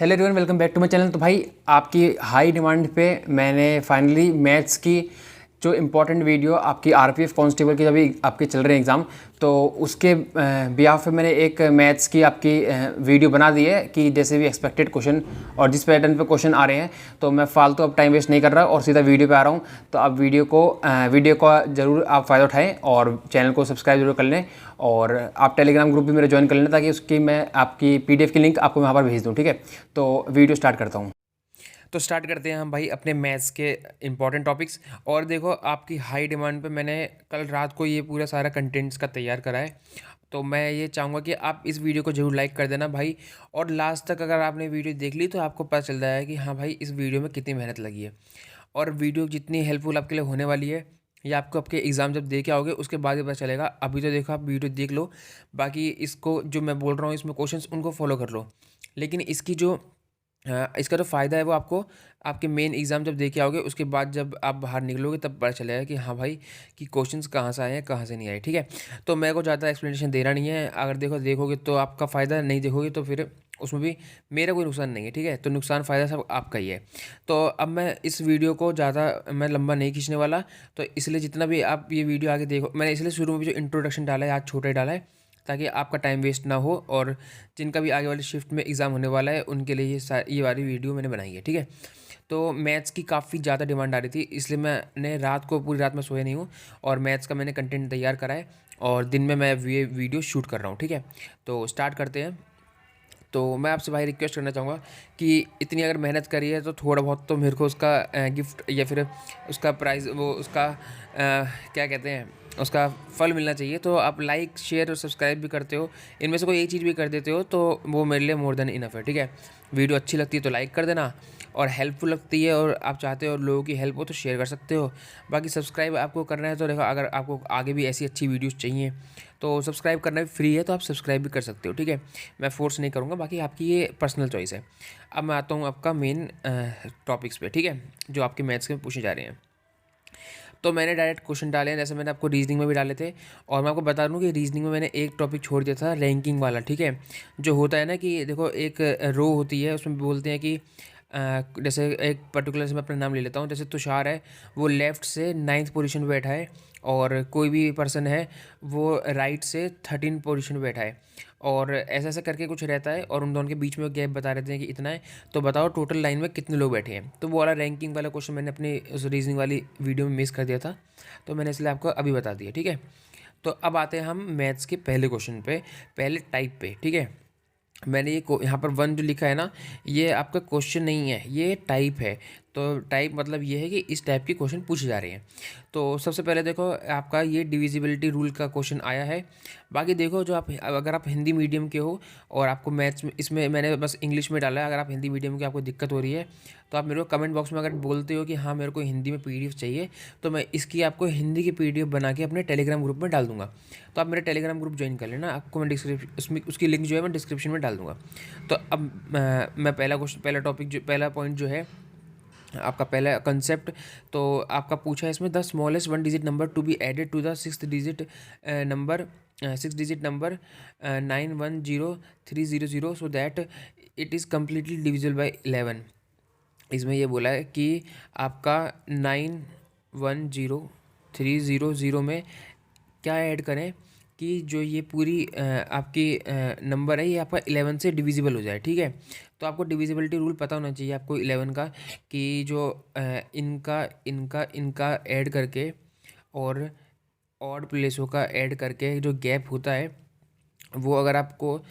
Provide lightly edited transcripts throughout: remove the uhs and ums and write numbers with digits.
Hello everyone, welcome back to my channel. तो भाई आपकी हाई डिमांड पे मैंने फाइनली मैथ्स की जो इम्पोर्टेंट वीडियो आपकी आरपीएफ कांस्टेबल की अभी आपके चल रहे हैं एग्ज़ाम, तो उसके बिहाफ पे मैंने एक मैथ्स की आपकी वीडियो बना दी है कि जैसे भी एक्सपेक्टेड क्वेश्चन और जिस पैटर्न पे क्वेश्चन आ रहे हैं। तो मैं फालतू अब टाइम वेस्ट नहीं कर रहा और सीधा वीडियो पे आ रहा हूँ। तो आप वीडियो का ज़रूर आप फ़ायदा उठाएँ और चैनल को सब्सक्राइब जरूर कर लें। और आप टेलीग्राम ग्रुप भी मेरा ज्वाइन कर लेना ताकि उसकी मैं आपकी पीडीएफ की लिंक आपको वहाँ पर भेज दूँ। ठीक है, तो वीडियो स्टार्ट करता हूँ। तो स्टार्ट करते हैं हम भाई अपने मैथ्स के इंपॉर्टेंट टॉपिक्स। और देखो, आपकी हाई डिमांड पे मैंने कल रात को ये पूरा सारा कंटेंट्स का तैयार करा है। तो मैं ये चाहूँगा कि आप इस वीडियो को जरूर लाइक कर देना भाई। और लास्ट तक अगर आपने वीडियो देख ली तो आपको पता चल जाएगा कि हाँ भाई, इस वीडियो में कितनी मेहनत लगी है। और वीडियो जितनी हेल्पफुल आपके लिए होने वाली है, या आपको आपके एग्ज़ाम जब दे के आओगे उसके बाद ही पता चलेगा। अभी तो देखो, आप वीडियो देख लो, बाकी इसको जो मैं बोल रहा हूँ इसमें क्वेश्चंस उनको फॉलो कर लो। लेकिन इसका जो फ़ायदा है वो आपको आपके मेन एग्ज़ाम जब दे के आओगे उसके बाद जब आप बाहर निकलोगे तब पता चलेगा कि हाँ भाई, कि क्वेश्चंस कहाँ से आए हैं, कहाँ से नहीं आए। ठीक है, तो मेरे को ज़्यादा एक्सप्लेनेशन देना नहीं है। अगर देखोगे तो आपका फ़ायदा, नहीं देखोगे तो फिर उसमें भी मेरा कोई नुकसान नहीं है। ठीक है, तो नुकसान फ़ायदा सब आपका ही है। तो अब मैं इस वीडियो को ज़्यादा मैं लंबा नहीं खींचने वाला। तो इसलिए जितना भी आप ये वीडियो आगे देखो, मैंने इसलिए शुरू में भी जो इंट्रोडक्शन डाला है आज छोटा ही डाला है ताकि आपका टाइम वेस्ट ना हो। और जिनका भी आगे वाली शिफ्ट में एग्ज़ाम होने वाला है उनके लिए ये वाली वीडियो मैंने बनाई है। ठीक है, तो मैथ्स की काफ़ी ज़्यादा डिमांड आ रही थी, इसलिए मैंने पूरी रात में सोया नहीं हूँ और मैथ्स का मैंने कंटेंट तैयार करा है और दिन में मैं ये वीडियो शूट कर रहा हूँ। ठीक है, तो स्टार्ट करते हैं। तो मैं आपसे भाई रिक्वेस्ट करना चाहूँगा कि इतनी अगर मेहनत करी है तो थोड़ा बहुत तो मेरे को उसका गिफ्ट या फिर उसका प्राइज़, वो उसका क्या कहते हैं, उसका फल मिलना चाहिए। तो आप लाइक, शेयर और सब्सक्राइब भी करते हो, इनमें से कोई एक चीज़ भी कर देते हो तो वो मेरे लिए मोर देन इनफ है। ठीक है, वीडियो अच्छी लगती है तो लाइक कर देना, और हेल्पफुल लगती है और आप चाहते हो लोगों की हेल्प हो तो शेयर कर सकते हो। बाकी सब्सक्राइब आपको करना है तो देखो, अगर आपको आगे भी ऐसी अच्छी वीडियोस चाहिए तो सब्सक्राइब करना भी फ्री है, तो आप सब्सक्राइब भी कर सकते हो। ठीक है, मैं फोर्स नहीं करूँगा, बाकी आपकी ये पर्सनल चॉइस है। अब मैं आता हूँ आपका मेन टॉपिक्स पे। ठीक है, जो आपके मैथ्स के पूछे जा रहे हैं। तो मैंने डायरेक्ट क्वेश्चन डाले हैं, जैसे मैंने आपको रीजनिंग में भी डाले थे। और मैं आपको बता दूं कि रीजनिंग में मैंने एक टॉपिक छोड़ दिया था, रैंकिंग वाला। ठीक है, जो होता है ना कि देखो, एक रो होती है, उसमें बोलते हैं कि जैसे एक पर्टिकुलर से मैं अपना नाम ले लेता हूँ, जैसे तुषार है, वो लेफ़्ट से 9th पोजीशन पे बैठा है, और कोई भी पर्सन है वो राइट से 13 पोजीशन पे बैठा है, और ऐसा ऐसा करके कुछ रहता है, और उन दोनों के बीच में गैप बता रहते हैं कि इतना है। तो बताओ टोटल लाइन में कितने लोग बैठे हैं। तो वो वाला रैंकिंग वाला क्वेश्चन मैंने अपनी उस रीजनिंग वाली वीडियो में मिस कर दिया था, तो मैंने इसलिए आपको अभी बता दिया। ठीक है, तो अब आते हैं हम मैथ्स के पहले क्वेश्चन पे, पहले टाइप पे। ठीक है, मैंने ये यहाँ पर 1 जो लिखा है ना, ये आपका क्वेश्चन नहीं है, ये टाइप है। तो टाइप मतलब ये है कि इस टाइप के क्वेश्चन पूछे जा रहे हैं। तो सबसे पहले देखो, आपका ये डिविजिबिलिटी रूल का क्वेश्चन आया है। बाकी देखो, जो आप अगर आप हिंदी मीडियम के हो और आपको मैथ्स में, इसमें मैंने बस इंग्लिश में डाला है, अगर आप हिंदी मीडियम के आपको दिक्कत हो रही है तो आप मेरे को कमेंट बॉक्स में अगर बोलते हो कि हाँ मेरे को हिंदी में पीडीएफ चाहिए, तो मैं इसकी आपको हिंदी की पीडीएफ बना के अपने टेलीग्राम ग्रुप में डाल दूंगा। तो आप मेरे टेलीग्राम ग्रुप ज्वाइन कर लेना, आपको मैं डिस्क्रिप्शन, उसमें उसकी लिंक जो है मैं डिस्क्रिप्शन में डाल दूंगा। तो अब मैं पहला टॉपिक, जो पहला पॉइंट जो है आपका पहला कंसेप्ट, तो आपका पूछा है इसमें, the smallest 1 digit number to be added to the 6 digit number 910300 so that it is completely divisible by 11। इसमें ये बोला है कि आपका 910300 में क्या ऐड करें कि जो ये पूरी आपकी नंबर है, ये आपका 11 से डिविजिबल हो जाए। ठीक है, तो आपको डिविजिबिलिटी रूल पता होना चाहिए आपको 11 का, कि जो इनका इनका इनका ऐड करके और ऑड प्लेसों का ऐड करके जो गैप होता है, वो अगर आपको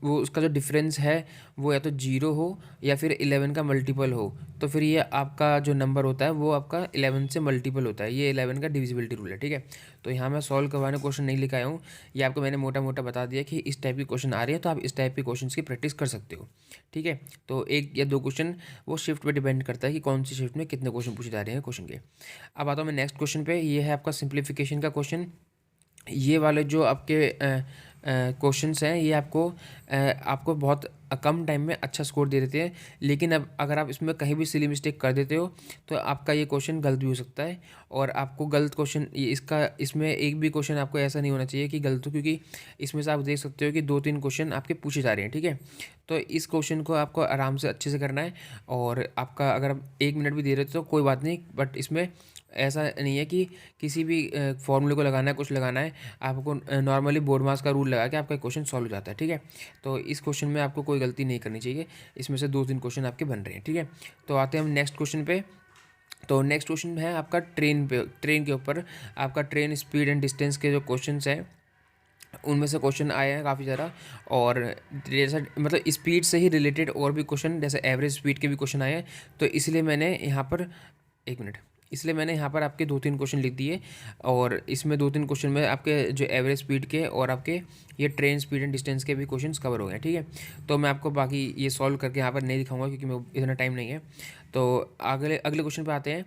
वो उसका जो डिफरेंस है वो या तो 0 हो या फिर 11 का मल्टीपल हो, तो फिर ये आपका जो नंबर होता है वो आपका 11 से मल्टीपल होता है। ये 11 का डिविजिबिलिटी रूल है। ठीक है, तो यहाँ मैं सॉल्व करवाने क्वेश्चन नहीं लिखा हूँ, ये आपको मैंने मोटा मोटा बता दिया कि इस टाइप के क्वेश्चन आ रहे हैं तो आप इस टाइप के क्वेश्चन की प्रैक्टिस कर सकते हो। ठीक है, तो 1 या 2 क्वेश्चन वो शिफ्ट पर डिपेंड करता है कि कौन सी शिफ्ट में कितने क्वेश्चन पूछे जा रहे हैं क्वेश्चन के। अब आता हूँ मैं नेक्स्ट क्वेश्चन पे, ये है आपका सिंप्लीफिकेशन का क्वेश्चन। ये वाले जो आपके क्वेश्चंस हैं ये आपको बहुत कम टाइम में अच्छा स्कोर दे देते हैं। लेकिन अब अगर आप इसमें कहीं भी सिली मिस्टेक कर देते हो तो आपका ये क्वेश्चन गलत भी हो सकता है, और आपको गलत क्वेश्चन इसमें एक भी क्वेश्चन आपको ऐसा नहीं होना चाहिए कि गलत हो, क्योंकि इसमें से आप देख सकते हो कि 2-3 क्वेश्चन आपके पूछे जा रहे हैं। ठीक है, तो इस क्वेश्चन को आपको आराम से अच्छे से करना है, और आपका अगर आप 1 मिनट भी दे रहे हो तो कोई बात नहीं, बट इसमें ऐसा नहीं है कि किसी भी फॉर्मूले को लगाना है, कुछ लगाना है। आपको नॉर्मली बोर्ड मास का रूल लगा के आपका क्वेश्चन सॉल्व हो जाता है। ठीक है, तो इस क्वेश्चन में आपको कोई गलती नहीं करनी चाहिए। इसमें से 2-3 क्वेश्चन आपके बन रहे हैं। ठीक है, तो आते हैं हम नेक्स्ट क्वेश्चन पे। तो नेक्स्ट क्वेश्चन है आपका ट्रेन के ऊपर आपका ट्रेन स्पीड एंड डिस्टेंस के जो क्वेश्चन हैं उनमें से क्वेश्चन आए हैं काफ़ी ज़्यादा, और जैसा मतलब स्पीड से ही रिलेटेड और भी क्वेश्चन जैसे एवरेज स्पीड के भी क्वेश्चन आए हैं। तो इसलिए मैंने यहाँ पर 1 मिनट, इसलिए मैंने यहाँ पर आपके 2-3 क्वेश्चन लिख दिए, और इसमें 2-3 क्वेश्चन में आपके जो एवरेज स्पीड के और आपके ये ट्रेन स्पीड एंड डिस्टेंस के भी क्वेश्चंस कवर हो गए। ठीक है, तो मैं आपको बाकी ये सॉल्व करके यहाँ पर नहीं दिखाऊंगा क्योंकि मैं इतना टाइम नहीं है। तो अगले अगले क्वेश्चन पे आते हैं।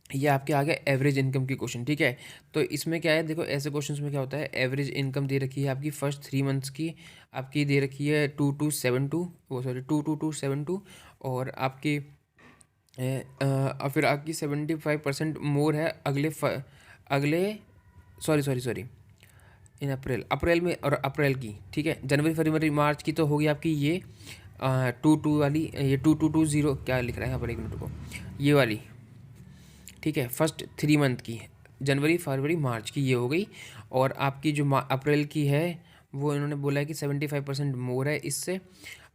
ये आपके आगे एवरेज इनकम की क्वेश्चन। ठीक है, तो इसमें क्या है, देखो ऐसे क्वेश्चंस में क्या होता है, एवरेज इनकम दे रखी है आपकी फर्स्ट 3 मंथ्स की, आपकी दे रखी है 2272, और आपकी फिर आपकी 75% मोर है अगले सॉरी इन अप्रैल में, और अप्रैल की। ठीक है, जनवरी फरवरी मार्च की तो होगी आपकी ये 22 वाली, ये 2220 क्या लिख रहा है यहाँ पर, 1 मिनट को, ये वाली। ठीक है, फर्स्ट 3 मंथ की जनवरी फरवरी मार्च की ये हो गई, और आपकी जो अप्रैल की है वो इन्होंने बोला है कि 75% मोर है इससे,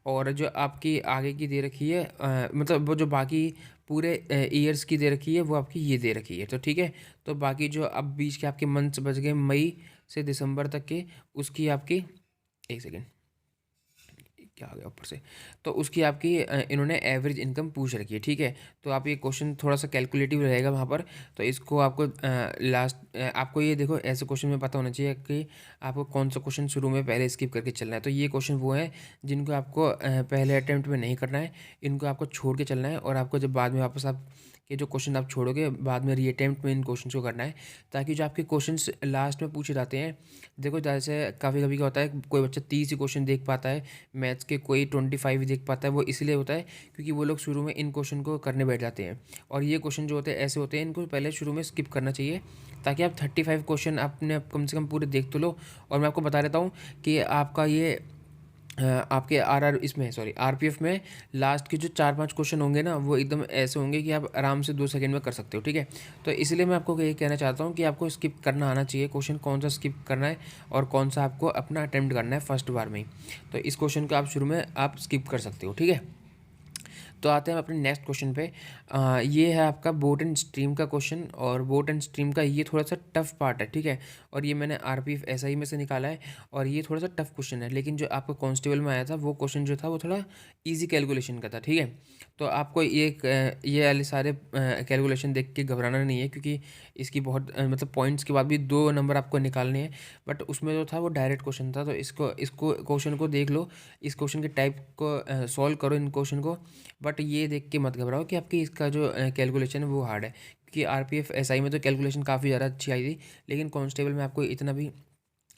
और जो आपकी आगे की दे रखी है मतलब वो जो बाकी पूरे ईयर्स की दे रखी है वो आपकी ये दे रखी है। तो ठीक है, तो बाकी जो अब बीच के आपके मंथ्स बच गए मई से दिसंबर तक के, उसकी आपकी 1 सेकेंड क्या आ गया ऊपर से, तो उसकी आपकी इन्होंने एवरेज इनकम पूछ रखी है। ठीक है, तो आप ये क्वेश्चन थोड़ा सा कैलकुलेटिव रहेगा वहाँ पर, तो इसको आपको आपको ये देखो ऐसे क्वेश्चन में पता होना चाहिए कि आपको कौन सा क्वेश्चन शुरू में पहले स्किप करके चलना है। तो ये क्वेश्चन वो है जिनको आपको पहले अटैम्प्ट में नहीं करना है, इनको आपको छोड़ के चलना है, और आपको जब बाद में वापस आप ये जो क्वेश्चन आप छोड़ोगे बाद में रीअटेम्प्ट में इन क्वेश्चन को करना है, ताकि जो आपके क्वेश्चंस लास्ट में पूछे जाते हैं, देखो जैसे कभी कभी क्या होता है, कोई बच्चा 30 ही क्वेश्चन देख पाता है मैथ्स के, कोई 25 ही देख पाता है। वो इसलिए होता है क्योंकि वो लोग शुरू में इन क्वेश्चन को करने बैठ जाते हैं, और ये क्वेश्चन जो होते हैं ऐसे होते हैं, इनको पहले शुरू में स्किप करना चाहिए, ताकि आप 35 क्वेश्चन आपने कम से कम पूरे देख तो लो। और मैं आपको बता देता हूँ कि आपका ये आपके आरपीएफ में लास्ट के जो 4-5 क्वेश्चन होंगे ना, वो एकदम ऐसे होंगे कि आप आराम से 2 सेकंड में कर सकते हो। ठीक है, तो इसलिए मैं आपको ये कहना चाहता हूँ कि आपको स्किप करना आना चाहिए क्वेश्चन, कौन सा स्किप करना है और कौन सा आपको अपना अटैम्प्ट करना है फर्स्ट बार में ही। तो इस क्वेश्चन को आप शुरू में आप स्किप कर सकते हो। ठीक है, तो आते हैं अपने नेक्स्ट क्वेश्चन पे। ये है आपका बोट एंड स्ट्रीम का क्वेश्चन, और बोट एंड स्ट्रीम का ये थोड़ा सा टफ पार्ट है। ठीक है, और ये मैंने आरपीएफ एसआई में से निकाला है, और ये थोड़ा सा टफ क्वेश्चन है, लेकिन जो आपको कांस्टेबल में आया था वो क्वेश्चन जो था वो थोड़ा इजी कैलकुलेशन का था। ठीक है, तो आपको ये वाले सारे कैलकुलेशन देख के घबराना नहीं है, क्योंकि इसकी बहुत मतलब पॉइंट्स के बाद भी 2 नंबर आपको निकालने हैं, बट उसमें जो था वो डायरेक्ट क्वेश्चन था। तो इसको क्वेश्चन को देख लो, इस क्वेश्चन के टाइप को सॉल्व करो इन क्वेश्चन को, बट ये देख के मत घबराओ कि आपकी इसका जो कैलकुलेशन है वो हार्ड है, क्योंकि आरपीएफ एसआई में तो कैलकुलेशन काफ़ी ज़्यादा अच्छी आई थी, लेकिन कांस्टेबल में आपको इतना भी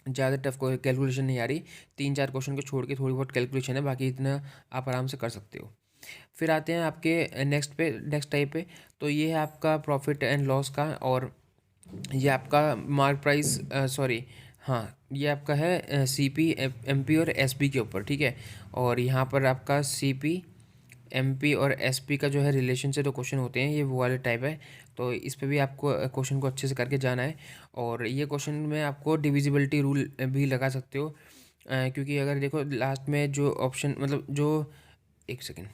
ज़्यादा टफ कैलकुलेशन नहीं आ रही। 3-4 क्वेश्चन को छोड़ के थोड़ी बहुत कैलकुलेशन है, बाकी इतना आप आराम से कर सकते हो। फिर आते हैं आपके नेक्स्ट टाइप पे। तो ये है आपका प्रॉफिट एंड लॉस का, और ये आपका मार्क प्राइस हाँ, ये आपका है सीपी एमपी और एसपी के ऊपर। ठीक है, और यहाँ पर आपका सीपी एमपी और एसपी का जो है रिलेशन से जो क्वेश्चन होते हैं ये वो वाले टाइप है। तो इस पे भी आपको क्वेश्चन को अच्छे से करके जाना है, और ये क्वेश्चन में आपको डिविजिबिलिटी रूल भी लगा सकते हो, क्योंकि अगर देखो लास्ट में जो ऑप्शन मतलब जो 1 सेकेंड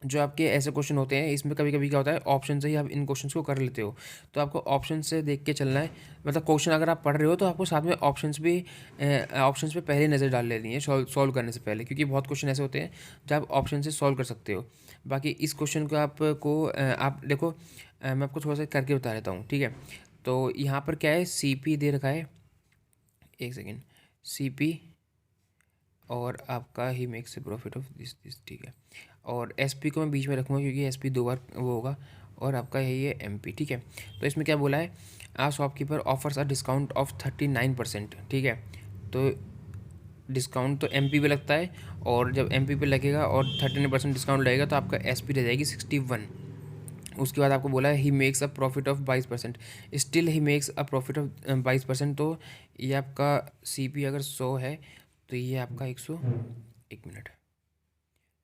जो आपके ऐसे क्वेश्चन होते हैं, इसमें कभी कभी क्या होता है ऑप्शन से ही आप इन क्वेश्चंस को कर लेते हो, तो आपको ऑप्शन से देख के चलना है। मतलब क्वेश्चन अगर आप पढ़ रहे हो तो आपको साथ में ऑप्शंस पे पहले नज़र डाल लेनी है सॉल्व करने से पहले, क्योंकि बहुत क्वेश्चन ऐसे होते हैं जो आप ऑप्शन से सॉल्व कर सकते हो। बाकी इस क्वेश्चन को आप देखो, मैं आपको थोड़ा सा करके बता देता हूँ। ठीक है, तो यहाँ पर क्या है, सी दे रखा है, 1 सेकेंड, सी और आपका he makes a profit of this. ठीक है, और एसपी को मैं बीच में रखूँगा क्योंकि एसपी 2 बार वो होगा, और आपका यही है एमपी। ठीक है, तो इसमें क्या बोला है, shopkeeper offers a discount of 39%। ठीक है, तो डिस्काउंट तो एमपी पे लगता है, और जब एमपी पे लगेगा और 39% डिस्काउंट लगेगा तो आपका एसपी रह जाएगी 61। उसके बाद आपको बोला है he makes a profit of 22%, still he makes a profit of 22%। तो ये आपका सीपी अगर 100 है तो ये आपका 100, एक मिनट,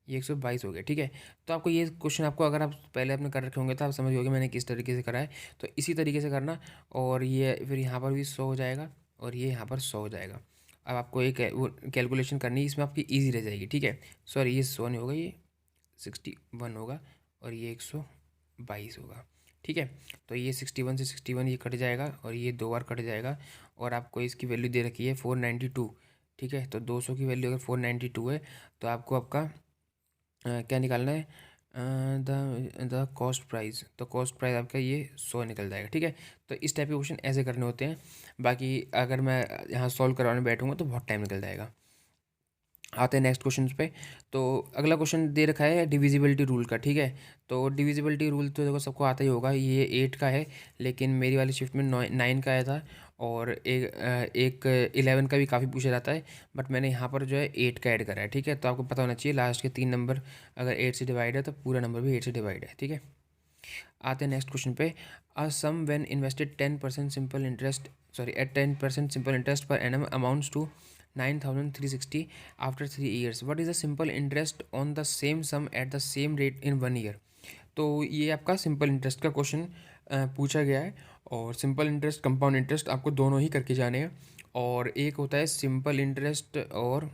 ये 122 हो गया, ठीक है। तो आपको ये क्वेश्चन, आपको अगर आप पहले अपने कर रखे होंगे तो आप समझ गए मैंने किस तरीके से करा है। तो इसी तरीके से करना, और ये फिर यहाँ पर भी 100 हो जाएगा और ये यहाँ पर 100 हो जाएगा। अब आपको एक वो कैलकुलेशन करनी है, इसमें आपकी ईजी रह जाएगी, ठीक है। सॉरी, ये 100 नहीं होगा, ये 61 होगा और ये 122 होगा, ठीक है। तो ये 61 से 61 ये कट जाएगा और ये 2 बार कट जाएगा, और आपको इसकी वैल्यू दे रखी है 492, ठीक है। तो 200 की वैल्यू अगर 492 है तो आपको आपका क्या निकालना है, द कॉस्ट प्राइस। तो कॉस्ट प्राइस आपका ये 100 निकल जाएगा, ठीक है। तो इस टाइप के क्वेश्चन ऐसे करने होते हैं। बाकी अगर मैं यहाँ सॉल्व करवाने बैठूंगा तो बहुत टाइम निकल जाएगा। आते हैं नेक्स्ट क्वेश्चन पे। तो अगला क्वेश्चन दे रखा है डिविजिबिलिटी रूल का, ठीक है। तो डिविजिबिलिटी रूल तो देखो सबको आता ही होगा, ये 8 का है, लेकिन मेरी वाली शिफ्ट में 9 का आया था, और एक 11 का भी काफ़ी पूछा जाता है, बट मैंने यहाँ पर जो है 8 का ऐड करा है, ठीक है। तो आपको पता होना चाहिए लास्ट के 3 नंबर अगर 8 से डिवाइड है तो पूरा नंबर भी 8 से डिवाइड है, ठीक है। आते हैं नेक्स्ट क्वेश्चन पे। A sum when invested 10% simple interest, sorry at 10% simple interest पर एनम amounts to 9360 after 3 years, what is the simple interest on the same sum at the same rate in 1 year. तो ये आपका simple interest का question पूछा गया है, और सिंपल इंटरेस्ट कंपाउंड इंटरेस्ट आपको दोनों ही करके जाने हैं। और एक होता है सिंपल इंटरेस्ट और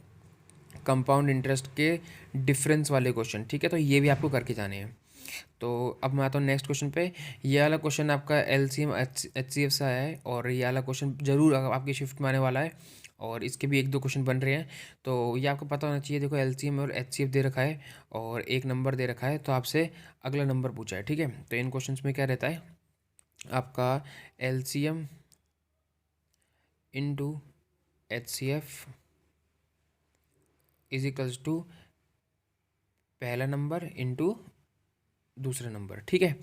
कंपाउंड इंटरेस्ट के डिफरेंस वाले क्वेश्चन, ठीक है। तो ये भी आपको करके जाने हैं। तो अब मैं आता हूँ नेक्स्ट क्वेश्चन पे। ये वाला क्वेश्चन आपका एलसीएम एचसीएफ से आया है, और ये वाला क्वेश्चन जरूर आपकी शिफ्ट में आने वाला है, और इसके भी 1-2 क्वेश्चन बन रहे हैं। तो ये आपको पता होना चाहिए। देखो एलसीएम और एचसीएफ दे रखा है और एक नंबर दे रखा है, तो आपसे अगला नंबर पूछा है, ठीक है। तो इन क्वेश्चन में क्या रहता है, आपका LCM into HCF is equals to पहला नंबर इंटू दूसरा नंबर, ठीक है।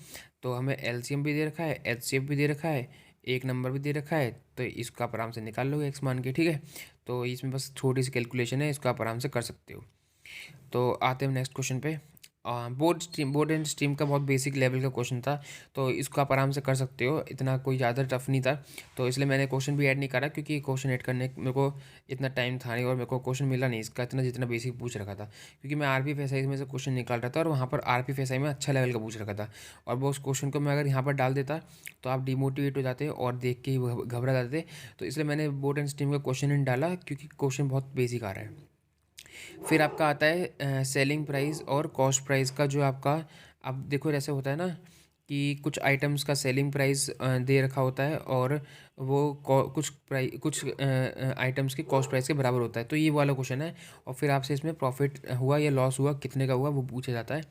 तो हमें एलसीएम भी दे रखा है, एचसीएफ भी दे रखा है, एक नंबर भी दे रखा है, तो इसको आप आराम से निकाल लोगे एक्स मान के, ठीक है। तो इसमें बस छोटी सी कैलकुलेशन है, इसको आप आराम से कर सकते हो। तो आते हैं नेक्स्ट क्वेश्चन पे। बोर्ड एंड स्ट्रीम का बहुत बेसिक लेवल का क्वेश्चन था, तो इसको आप आराम से कर सकते हो, इतना कोई ज़्यादा टफ नहीं था। तो इसलिए मैंने क्वेश्चन भी ऐड नहीं करा, क्योंकि क्वेश्चन ऐड करने मेरे को इतना टाइम था नहीं, और मेरे को क्वेश्चन मिला नहीं इसका इतना जितना बेसिक पूछ रखा था, क्योंकि मैं RPFSI में से क्वेश्चन निकाल रहा था, और वहाँ पर RPFSI में अच्छा लेवल का पूछ रखा था। और वो उस क्वेश्चन को मैं अगर यहाँ पर डाल देता तो आप डिमोटिवेट हो जाते और देख के ही घबरा जाते। तो इसलिए मैंने बोर्ड एंड स्ट्रीम का क्वेश्चन नहीं डाला, क्योंकि क्वेश्चन बहुत बेसिक आ रहा है। फिर आपका आता है सेलिंग प्राइस और कॉस्ट प्राइस का, जो आपका, अब देखो जैसे होता है ना कि कुछ आइटम्स का सेलिंग प्राइस दे रखा होता है, और वो कुछ आइटम्स के कॉस्ट प्राइस के बराबर होता है। तो ये वाला क्वेश्चन है, और फिर आपसे इसमें प्रॉफिट हुआ या लॉस हुआ, कितने का हुआ, वो पूछा जाता है।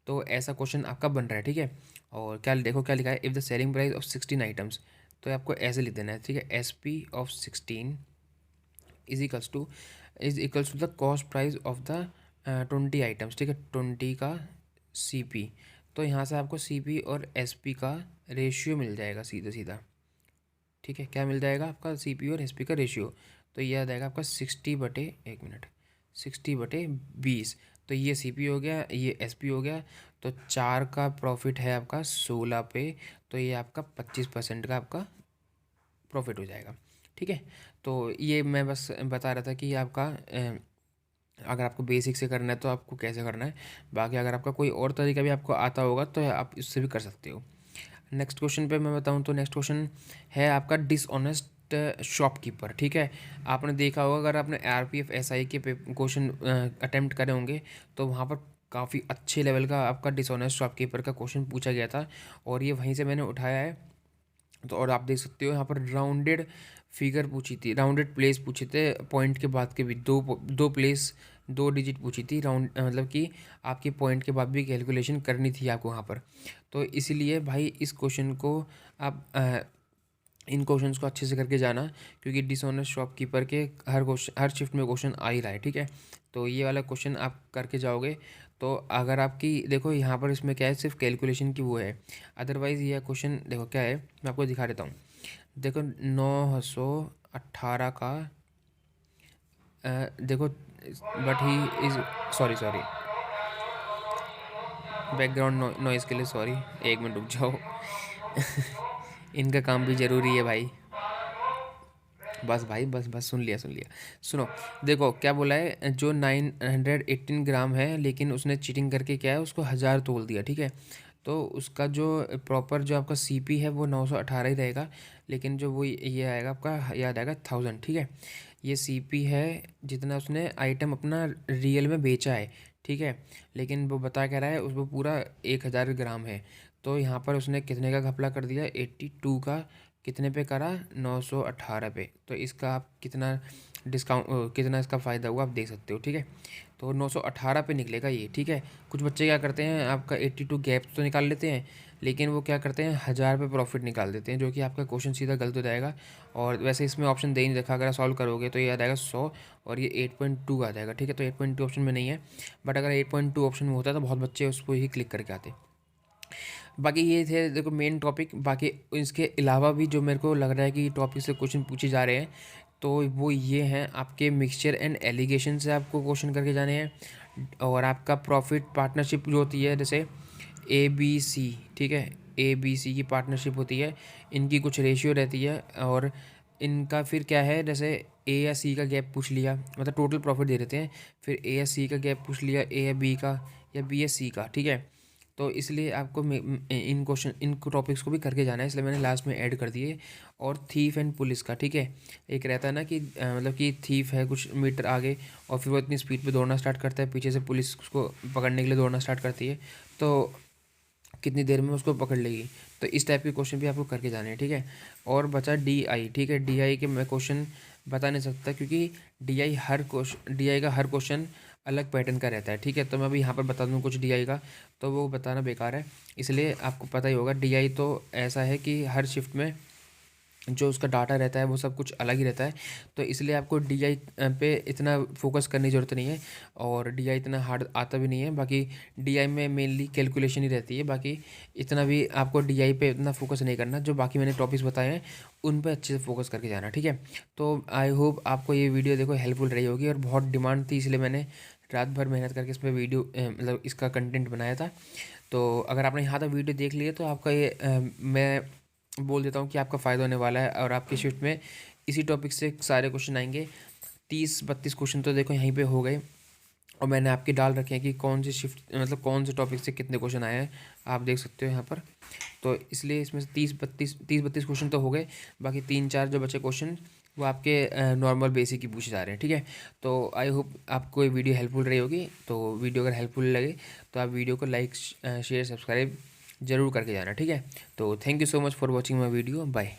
तो ऐसा क्वेश्चन आपका बन रहा है, ठीक है। और क्या देखो क्या लिखा है, if the selling price of 16 items, तो आपको ऐसे लिख देना है, ठीक है। SP of 16 is equals to the cost price of the 20 items, ठीक है। 20 का CP, तो यहाँ से आपको CP और SP का रेशियो मिल जाएगा सीधा सीधा, ठीक है। क्या मिल जाएगा आपका, CP और SP का रेशियो। तो ये आ जाएगा आपका 60/20। तो ये CP हो गया, ये SP हो गया। तो 4 का प्रॉफिट है आपका 16 पे, तो ये आपका 25% का आपका प्रॉफिट हो जाएगा, ठीक है। तो ये मैं बस बता रहा था कि आपका अगर आपको बेसिक से करना है तो आपको कैसे करना है। बाकी अगर आपका कोई और तरीका भी आपको आता होगा तो आप इससे भी कर सकते हो। नेक्स्ट क्वेश्चन पे मैं बताऊं तो नेक्स्ट क्वेश्चन है आपका डिसऑनेस्ट शॉपकीपर, ठीक है। आपने देखा होगा, अगर आपने RPFSI के क्वेश्चन अटेम्प्ट करे होंगे तो वहाँ पर काफ़ी अच्छे लेवल का आपका डिसऑनेस्ट शॉपकीपर का क्वेश्चन पूछा गया था, और ये वहीं से मैंने उठाया है। तो और आप देख सकते हो यहाँ पर राउंडेड फिगर पूछी थी, राउंडेड प्लेस पूछे थे, पॉइंट के बाद के भी दो प्लेस 2 डिजिट पूछी थी राउंड, मतलब कि आपके पॉइंट के बाद भी कैलकुलेशन करनी थी आपको वहाँ पर। तो इसीलिए भाई इस क्वेश्चन को आप इन क्वेश्चंस को अच्छे से करके जाना, क्योंकि डिसऑनेस्ट शॉपकीपर के हर शिफ्ट में क्वेश्चन आ ही रहा है, ठीक है। तो ये वाला क्वेश्चन आप करके जाओगे, तो अगर आपकी देखो यहाँ पर इसमें क्या है, सिर्फ कैलकुलेशन की वो है, अदरवाइज़ ये क्वेश्चन देखो क्या है, मैं आपको दिखा देता हूँ। देखो 918 का देखो but he is sorry background noise के लिए सॉरी, 1 मिनट रुक जाओ। इनका काम भी ज़रूरी है भाई। बस भाई बस सुन लिया सुनो। देखो क्या बोला है, जो 918 ग्राम है, लेकिन उसने चीटिंग करके क्या है, उसको 1000 तोल दिया, ठीक है। तो उसका जो प्रॉपर जो आपका सीपी है वो 918 ही रहेगा, लेकिन जो वो ये आएगा आपका, याद आएगा 1000, ठीक है। ये सीपी है जितना उसने आइटम अपना रियल में बेचा है, ठीक है। लेकिन वो बता क्या रहा है, उसको पूरा 1000 ग्राम है। तो यहाँ पर उसने कितने का घपला कर दिया, 82 का कितने पे करा, 918 पे। तो इसका आप कितना डिस्काउंट, कितना इसका फ़ायदा हुआ आप देख सकते हो, ठीक है। तो 918 पे निकलेगा ये, ठीक है। कुछ बच्चे क्या करते हैं, आपका 82 गैप तो निकाल लेते हैं, लेकिन वो क्या करते हैं, 1000 पे प्रॉफिट निकाल देते हैं, जो कि आपका क्वेश्चन सीधा गलत हो जाएगा। और वैसे इसमें ऑप्शन दे ही नहीं रखा, अगर आप सॉल्व करोगे तो ये आ जाएगा 100 और ये 8.2 आ जाएगा, ठीक है। तो 8.2 ऑप्शन में नहीं है, बट अगर 8.2 ऑप्शन में होता तो बहुत बच्चे उसको ही क्लिक करके आते। बाकी ये थे देखो मेन टॉपिक। बाकी इसके अलावा भी जो मेरे को लग रहा है कि टॉपिक से क्वेश्चन पूछे जा रहे हैं, तो वो ये हैं, आपके मिक्सचर एंड एलिगेशन से आपको क्वेश्चन करके जाने हैं। और आपका प्रॉफिट पार्टनरशिप जो होती है, जैसे ABC, ठीक है, ABC की पार्टनरशिप होती है, इनकी कुछ रेशियो रहती है, और इनका फिर क्या है, जैसे A या C का गैप पूछ लिया, मतलब टोटल प्रॉफिट दे देते हैं, फिर A या C का गैप पूछ लिया, A या B का, या B या C का, ठीक है। तो इसलिए आपको इन टॉपिक्स को भी करके जाना है, इसलिए मैंने लास्ट में ऐड कर दिए। और थीफ एंड पुलिस का, ठीक है। एक रहता है ना कि मतलब कि थीफ है कुछ मीटर आगे, और फिर वो इतनी स्पीड पे दौड़ना स्टार्ट करता है, पीछे से पुलिस उसको पकड़ने के लिए दौड़ना स्टार्ट करती है, तो कितनी देर में उसको पकड़ लेगी। तो इस टाइप के क्वेश्चन भी आपको करके जाने हैं, ठीक है। और बचा DI, ठीक है। DI के मैं क्वेश्चन बता नहीं सकता, क्योंकि DI का हर क्वेश्चन अलग पैटर्न का रहता है, ठीक है। तो मैं अभी यहाँ पर बता दूँ कुछ DI का, तो वो बताना बेकार है, इसलिए आपको पता ही होगा। DI तो ऐसा है कि हर शिफ्ट में जो उसका डाटा रहता है वो सब कुछ अलग ही रहता है, तो इसलिए आपको DI पे इतना फोकस करने की ज़रूरत नहीं है, और DI इतना हार्ड आता भी नहीं है। बाकी DI में मेनली कैलकुलेशन ही रहती है, बाकी इतना भी आपको DI पे इतना फोकस नहीं करना। जो बाकी मैंने टॉपिक्स बताए हैं उन पे अच्छे से फोकस करके जाना, ठीक है। तो आई होप आपको ये वीडियो देखो हेल्पफुल रही होगी, और बहुत डिमांड थी, इसलिए मैंने रात भर मेहनत करके इस पर वीडियो मतलब इसका कंटेंट बनाया था। तो अगर आपने यहाँ तक वीडियो देख लिया तो आपका ये मैं बोल देता हूँ कि आपका फ़ायदा होने वाला है, और आपकी शिफ्ट में इसी टॉपिक से सारे क्वेश्चन आएंगे। 30-32 क्वेश्चन तो देखो यहीं पे हो गए, और मैंने आपके डाल रखे हैं कि कौन सी शिफ्ट मतलब कौन से टॉपिक से कितने क्वेश्चन आए हैं, आप देख सकते हो यहाँ पर। तो इसलिए इसमें से 30-32 क्वेश्चन तो हो गए, बाकी 3-4 जो बचे क्वेश्चन वो आपके नॉर्मल बेसिक ही पूछे जा रहे हैं, ठीक है। तो आई होप आपको ये वीडियो हेल्पफुल रही होगी। तो वीडियो अगर हेल्पफुल लगे तो आप वीडियो को लाइक, शेयर, सब्सक्राइब ज़रूर करके जाना, ठीक है। तो thank you so much for watching my video, bye.